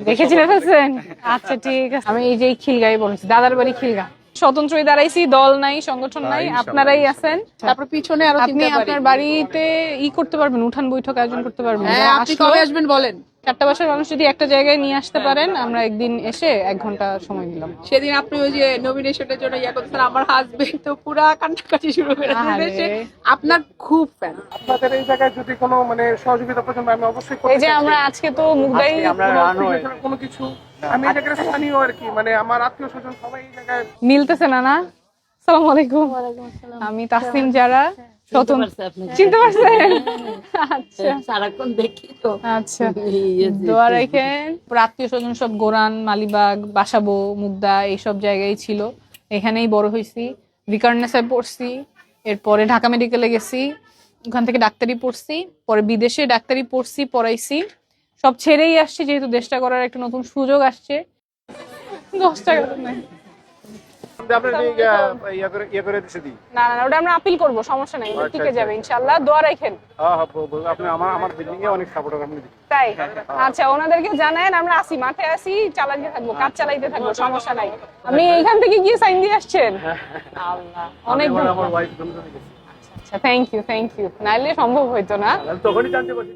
দেখে চিনে ফেলছেন? আচ্ছা ঠিক আছে। আমি এই যে খিলগাঁই বলেছি, দাদার বাড়ি খিলগা। স্বতন্ত্রই দাঁড়াইছি, দল নাই, সংগঠন নাই, আপনারাই আছেন। তারপর পিছনে আরো আপনি আপনার বাড়িতে করতে পারবেন, উঠান বৈঠক আয়োজন করতে পারবেন। হ্যাঁ, আপনি কবে আসবেন বলেন? 4টা বাসার মানুষ যদি একটা জায়গায় নিয়ে আসতে পারেন, আমরা একদিন এসে 1 ঘন্টা সময় দিলাম। সেদিন আপনি ওই যে নমিনেশনের জন্য করতেছেন, আমার হাজবেন্ড তো পুরা কান্নাকাটি শুরু করে দিয়েছে। আপনার খুব ফ্যান। আপনাদের এই জায়গায় যদি কোনো মানে সহযোগিতা প্রয়োজন হয়, আমি অবশ্যই এই যে আমরা আজকে তো মুগদাই কোনো কিছু, আমি এই জায়গায় স্থানীয় আর কি, মানে আমার আত্মীয় স্বজন সবাই এই জায়গায়। মিলতেছে না না? আসসালামু আলাইকুম। আমি তাসনিম যারা চিনতে পারছেন? আচ্ছা সারাক্ষণ দেখি তো। আচ্ছা, দোয়া রাখেন। আত্মীয় স্বজন সব গোরান, মালিবাগ, বাসাবো, মুগদা এইসব জায়গায় ছিল। এখানেই বড় হয়েছি। ভিকারনেসে পড়ছি, এরপরে ঢাকা মেডিকেলে গেছি, ওখান থেকে ডাক্তারি পড়ছি, পরে বিদেশে ডাক্তারি পড়ছি, পড়াইছি। সব ছেড়েই আসছি যেহেতু দেশটা করার একটা নতুন সুযোগ আসছে। 10 টাকা তো নাই। না না, ওটা আমরা আপিল করবো, সমস্যা নাই, টিকে যাবে ইনশাআল্লাহ। দোয়া রাখেন। আমার বিল্ডিং এ অনেক সাপোর্টার আপনি। তাই? আচ্ছা, ওনাদেরকে জানায়েন আমরা আসি, মাঠে আসি, চালাইতে থাকবো, কাজ চালাইতে থাকবো, সমস্যা নাই। আপনি এখান থেকে গিয়ে সাইন দিয়ে আসছেন? আল্লাহ, অনেক ধন্যবাদ। আচ্ছা, থ্যাংক ইউ। নাইলে সম্ভব হইতো না। তখনই জানতে পারছি